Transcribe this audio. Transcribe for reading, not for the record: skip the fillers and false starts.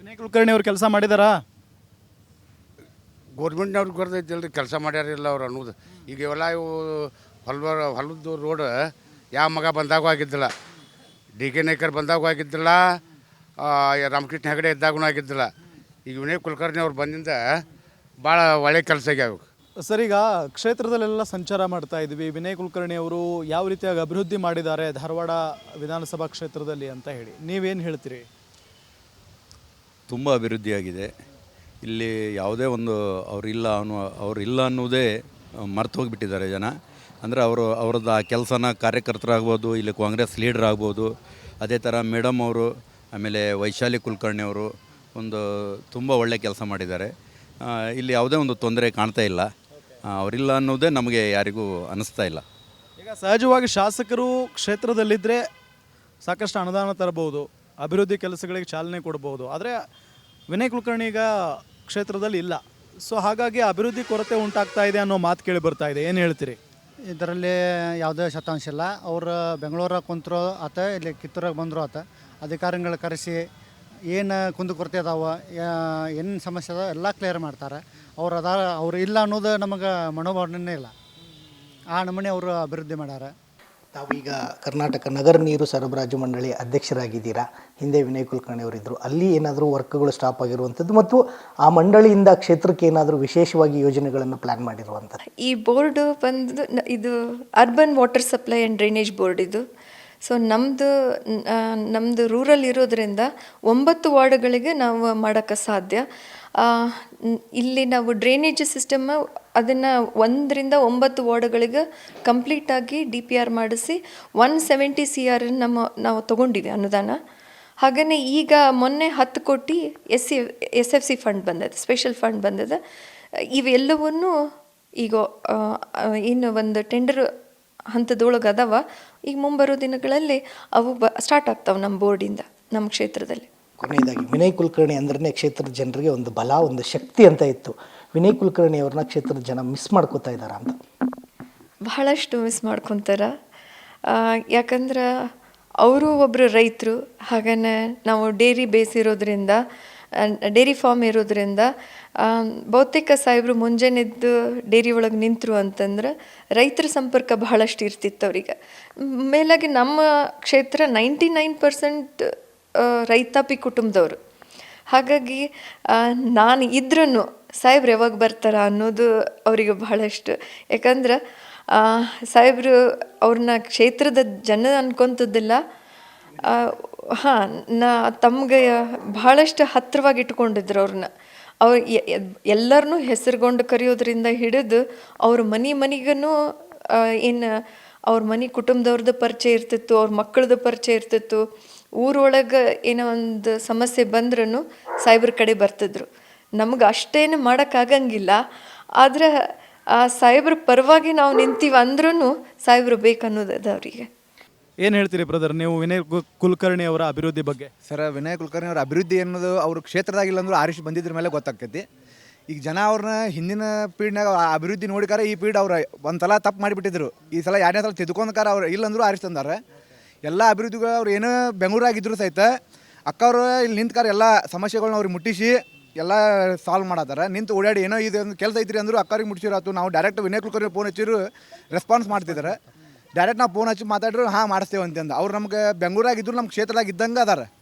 ವಿನಯ್ ಕುಲಕರ್ಣಿ ಅವ್ರು ಕೆಲಸ ಮಾಡಿದಾರಾ? ಗೋರ್ಮೆಂಟ್ನವ್ರಿಗೆ ಗೊತ್ತೈತಿಲ್ರಿ ಕೆಲಸ ಮಾಡ್ಯಾರಿಲ್ಲ ಅವ್ರು ಅನ್ನೋದು. ಈಗ ಇವೆಲ್ಲ ಇವು ಹೊಲದ್ದು ರೋಡ್ ಯಾವ ಮಗ ಬಂದಾಗೂ ಆಗಿದ್ದಿಲ್ಲ, ಡಿ ಕೆ ನಾಯ್ಕರ್ ಬಂದಾಗೂ ಆಗಿದ್ದಿಲ್ಲ, ರಾಮಕೃಷ್ಣ ಹೆಗಡೆ ಇದ್ದಾಗೂ ಆಗಿದ್ದಿಲ್ಲ. ಈಗ ವಿನಯ್ ಕುಲಕರ್ಣಿ ಅವ್ರು ಬಂದಿಂದ ಭಾಳ ಒಳ್ಳೆ ಕೆಲಸ ಆಗ್ಯಾವ. ಸರ್, ಈಗ ಕ್ಷೇತ್ರದಲ್ಲೆಲ್ಲ ಸಂಚಾರ ಮಾಡ್ತಾ ಇದ್ವಿ. ವಿನಯ್ ಕುಲಕರ್ಣಿ ಅವರು ಯಾವ ರೀತಿಯಾಗಿ ಅಭಿವೃದ್ಧಿ ಮಾಡಿದ್ದಾರೆ ಧಾರವಾಡ ವಿಧಾನಸಭಾ ಕ್ಷೇತ್ರದಲ್ಲಿ ಅಂತ ಹೇಳಿ ನೀವೇನು ಹೇಳ್ತೀರಿ? ತುಂಬ ಅಭಿವೃದ್ಧಿಯಾಗಿದೆ. ಇಲ್ಲಿ ಯಾವುದೇ ಒಂದು ಅವರಿಲ್ಲ ಅನ್ನೋದೇ ಮರ್ತು ಹೋಗಿಬಿಟ್ಟಿದ್ದಾರೆ ಜನ. ಅಂದರೆ ಅವ್ರದ್ದು ಆ ಕೆಲಸನ ಕಾರ್ಯಕರ್ತರಾಗ್ಬೋದು, ಇಲ್ಲಿ ಕಾಂಗ್ರೆಸ್ ಲೀಡರ್ ಆಗ್ಬೋದು, ಅದೇ ಥರ ಮೇಡಮ್ ಅವರು, ಆಮೇಲೆ ವೈಶಾಲಿ ಕುಲಕರ್ಣಿ ಅವರು ಒಂದು ತುಂಬ ಒಳ್ಳೆ ಕೆಲಸ ಮಾಡಿದ್ದಾರೆ. ಇಲ್ಲಿ ಯಾವುದೇ ಒಂದು ತೊಂದರೆ ಕಾಣ್ತಾ ಇಲ್ಲ. ಅವರಿಲ್ಲ ಅನ್ನೋದೇ ನಮಗೆ ಯಾರಿಗೂ ಅನ್ನಿಸ್ತಾ ಇಲ್ಲ. ಈಗ ಸಹಜವಾಗಿ ಶಾಸಕರು ಕ್ಷೇತ್ರದಲ್ಲಿದ್ದರೆ ಸಾಕಷ್ಟು ಅನುದಾನ ತರಬಹುದು, ಅಭಿವೃದ್ಧಿ ಕೆಲಸಗಳಿಗೆ ಚಾಲನೆ ಕೊಡ್ಬೋದು. ಆದರೆ ವಿನಯ್ ಕುಲಕರ್ಣಿ ಈಗ ಕ್ಷೇತ್ರದಲ್ಲಿ ಇಲ್ಲ. ಸೊ ಹಾಗಾಗಿ ಅಭಿವೃದ್ಧಿ ಕೊರತೆ ಉಂಟಾಗ್ತಾ ಇದೆ ಅನ್ನೋ ಮಾತು ಕೇಳಿ ಬರ್ತಾ ಇದೆ. ಏನು ಹೇಳ್ತೀರಿ? ಇದರಲ್ಲಿ ಯಾವುದೇ ಶತಾಂಶ ಇಲ್ಲ. ಅವರು ಬೆಂಗಳೂರಾಗ ಕುಂತರು ಆತ, ಇಲ್ಲಿ ಕಿತ್ತೂರಾಗ ಬಂದರು ಆತ. ಅಧಿಕಾರಿಗಳು ಕರೆಸಿ ಏನು ಕುಂದುಕೊರತೆ ಅದಾವ, ಏನು ಸಮಸ್ಯೆ ಅದಾವ ಎಲ್ಲ ಕ್ಲಿಯರ್ ಮಾಡ್ತಾರೆ. ಅವ್ರು ಇಲ್ಲ ಅನ್ನೋದು ನಮಗೆ ಮನೋಭಾವನೆ ಇಲ್ಲ. ಆ ನಮೂನೆ ಅವರು ಅಭಿವೃದ್ಧಿ ಮಾಡ್ಯಾರ. ತಾವೀಗ ಕರ್ನಾಟಕ ನಗರ ನೀರು ಸರಬರಾಜು ಮಂಡಳಿ ಅಧ್ಯಕ್ಷರಾಗಿದ್ದೀರಾ. ಹಿಂದೆ ವಿನಯ್ ಕುಲಕರ್ಣಿ ಅವರಿದ್ದರು. ಅಲ್ಲಿ ಏನಾದರೂ ವರ್ಕ್ಗಳು ಸ್ಟಾಪ್ ಆಗಿರುವಂಥದ್ದು ಮತ್ತು ಆ ಮಂಡಳಿಯಿಂದ ಕ್ಷೇತ್ರಕ್ಕೆ ಏನಾದರೂ ವಿಶೇಷವಾಗಿ ಯೋಜನೆಗಳನ್ನು ಪ್ಲ್ಯಾನ್ ಮಾಡಿರುವಂಥದ್ದು? ಈ ಬೋರ್ಡ್ ಬಂದು ಇದು urban water supply and drainage board ಇದು. ಸೊ ನಮ್ಮದು ರೂರಲ್ ಇರೋದ್ರಿಂದ 9 ವಾರ್ಡ್ಗಳಿಗೆ ನಾವು ಮಾಡೋಕ್ಕೆ ಸಾಧ್ಯ. ಇಲ್ಲಿ ನಾವು ಡ್ರೈನೇಜ್ ಸಿಸ್ಟಮ್ ಅದನ್ನು 1ರಿಂದ 9 ವಾರ್ಡ್ಗಳಿಗೆ ಕಂಪ್ಲೀಟಾಗಿ DPR ಮಾಡಿಸಿ 170 CR ನಾವು ತೊಗೊಂಡಿವಿ ಅನುದಾನ. ಹಾಗೆಯೇ ಈಗ ಮೊನ್ನೆ 10 ಕೋಟಿ SFC ಫಂಡ್ ಬಂದಿದೆ, ಸ್ಪೆಷಲ್ ಫಂಡ್ ಬಂದಿದೆ. ಇವೆಲ್ಲವನ್ನೂ ಈಗ ಇನ್ನು ಒಂದು ಟೆಂಡರ್ ಹಂತದೊಳಗೆ ಅದಾವ. ಈಗ ಮುಂಬರೋ ದಿನಗಳಲ್ಲಿ ಅವು ಸ್ಟಾರ್ಟ್ ಆಗ್ತಾವೆ ನಮ್ಮ ಬೋರ್ಡಿಂದ, ನಮ್ಮ ಕ್ಷೇತ್ರದಲ್ಲಿ. ಕೊನೆಯದಾಗಿ ವಿನಯ್ ಕುಲಕರ್ಣಿ ಅಂದ್ರೆ ಕ್ಷೇತ್ರದ ಜನರಿಗೆ ಒಂದು ಬಲ, ಒಂದು ಶಕ್ತಿ ಅಂತ ಇತ್ತು. ವಿನಯ್ ಕುಲಕರ್ಣಿ ಅವ್ರನ್ನ ಕ್ಷೇತ್ರದ ಜನ ಮಿಸ್ ಮಾಡ್ಕೋತಾ ಇದ್ದಾರಾ ಅಂತ? ಬಹಳಷ್ಟು ಮಿಸ್ ಮಾಡ್ಕೊತಾರೆ. ಯಾಕಂದ್ರೆ ಅವರು ಒಬ್ಬರು ರೈತರು. ಹಾಗೇ ನಾವು ಡೇರಿ ಬೇಸಿರೋದ್ರಿಂದ, ಡೇರಿ ಫಾರ್ಮ್ ಇರೋದ್ರಿಂದ ಬಹುತೇಕ ಸಾಹೇಬರು ಮುಂಜಾನೆದ್ದು ಡೇರಿ ಒಳಗೆ ನಿಂತರು ಅಂತಂದ್ರೆ ರೈತರ ಸಂಪರ್ಕ ಬಹಳಷ್ಟು ಇರ್ತಿತ್ತು ಅವ್ರಿಗೆ. ಮೇಲಾಗಿ ನಮ್ಮ ಕ್ಷೇತ್ರ 99% ರೈತಾಪಿ ಕುಟುಂಬದವರು. ಹಾಗಾಗಿ ನಾನು ಇದ್ರೂ ಸಾಹೇಬ್ರು ಯಾವಾಗ ಬರ್ತಾರ ಅನ್ನೋದು ಅವರಿಗೆ ಬಹಳಷ್ಟು. ಯಾಕಂದ್ರೆ ಸಾಹೇಬರು ಅವ್ರನ್ನ ಕ್ಷೇತ್ರದ ಜನ ಅನ್ಕೊತದ್ದಿಲ್ಲ, ತಮಗೆ ಬಹಳಷ್ಟು ಹತ್ತಿರವಾಗಿ ಇಟ್ಕೊಂಡಿದ್ರು ಅವ್ರನ್ನ. ಅವ್ರು ಎಲ್ಲರನ್ನೂ ಹೆಸರುಗೊಂಡು ಕರೆಯೋದ್ರಿಂದ ಹಿಡಿದು ಅವ್ರ ಮನೆಗೂ ಏನು ಅವ್ರ ಮನೆ ಕುಟುಂಬದವ್ರದ್ದು ಪರಿಚಯ ಇರ್ತಿತ್ತು, ಅವ್ರ ಮಕ್ಕಳದ್ದು ಪರಿಚಯ ಇರ್ತಿತ್ತು. ಊರೊಳಗೆ ಏನೋ ಒಂದು ಸಮಸ್ಯೆ ಬಂದ್ರೂ ಸಾಹೇಬ್ರ ಕಡೆ ಬರ್ತಿದ್ರು. ನಮ್ಗೆ ಅಷ್ಟೇನು ಮಾಡೋಕ್ಕಾಗಂಗಿಲ್ಲ. ಆದರೆ ಆ ಸಾಹೇಬ್ರ ಪರವಾಗಿ ನಾವು ನಿಂತೀವಿ ಅಂದ್ರೂ ಸಾಹೇಬ್ರು ಬೇಕನ್ನೋದದ ಅವರಿಗೆ. ಏನು ಹೇಳ್ತೀರಿ ಬ್ರದರ್ ನೀವು ವಿನಯ್ ಕುಲಕರ್ಣಿ ಅವರ ಅಭಿವೃದ್ಧಿ ಬಗ್ಗೆ? ಸರ್, ವಿನಯ್ ಕುಲಕರ್ಣಿ ಅವರ ಅಭಿವೃದ್ಧಿ ಅನ್ನೋದು ಅವ್ರ ಕ್ಷೇತ್ರದಾಗಿಲ್ಲ ಅಂದ್ರೂ ಆರಿಸಿ ಬಂದಿದ್ರ ಮೇಲೆ ಗೊತ್ತಾಗ್ತೈತಿ. ಈಗ ಜನ ಅವ್ರನ್ನ ಹಿಂದಿನ ಪೀಡ್ನಾಗ ಅಭಿವೃದ್ಧಿ ನೋಡಿಕಾರ ಈ ಪೀಡ್ ಅವ್ರು ಒಂದು ಸಲ ತಪ್ಪು ಮಾಡಿಬಿಟ್ಟಿದ್ರು. ಈ ಸಲ 2ನೇ ಸಲ ತಿದ್ಕೊಂಡ್ಕಾರ ಅವ್ರು ಇಲ್ಲಂದ್ರೂ ಆರಿಸಿ ತಂದಾರೆ. ಎಲ್ಲ ಅಭಿವೃದ್ಧಿಗಳು ಅವ್ರು ಏನೋ ಬೆಂಗಳೂರಾಗಿದ್ರು ಸಹಿತ ಅಕ್ಕವ್ರು ಇಲ್ಲಿ ನಿಂತ್ಕಾರ ಎಲ್ಲ ಸಮಸ್ಯೆಗಳನ್ನ ಅವ್ರಿಗೆ ಮುಟ್ಟಿಸಿ ಎಲ್ಲ ಸಾಲ್ವ್ ಮಾಡತ್ತಾರೆ. ನಿಂತು ಓಡಾಡಿ ಏನೋ ಇದು ಕೆಲಸ ಐತ್ರಿ ಅಂದರು ಅಕ್ಕವ್ರಿಗೆ ಮುಟ್ಟಿಸಿರಾತು. ನಾವು ಡೈರೆಕ್ಟ್ ವಿನಯ್ ಕುಲಕರ್ಣಿ ಫೋನ್ ಹಚ್ಚಿರು ರೆಸ್ಪಾನ್ಸ್ ಮಾಡ್ತಿದ್ದಾರೆ. ಡೈರೆಕ್ಟ್ ನಾವು ಫೋನ್ ಹಚ್ಚಿ ಮಾತಾಡಿದ್ರು ಮಾಡಿಸ್ತೇವೆ ಅಂತಂದು. ಅವ್ರು ನಮ್ಗೆ ಬೆಂಗಳೂರಾಗಿದ್ರು ನಮ್ಮ ಕ್ಷೇತ್ರದಾಗ ಇದ್ದಂಗೆ ಅದಾರೆ.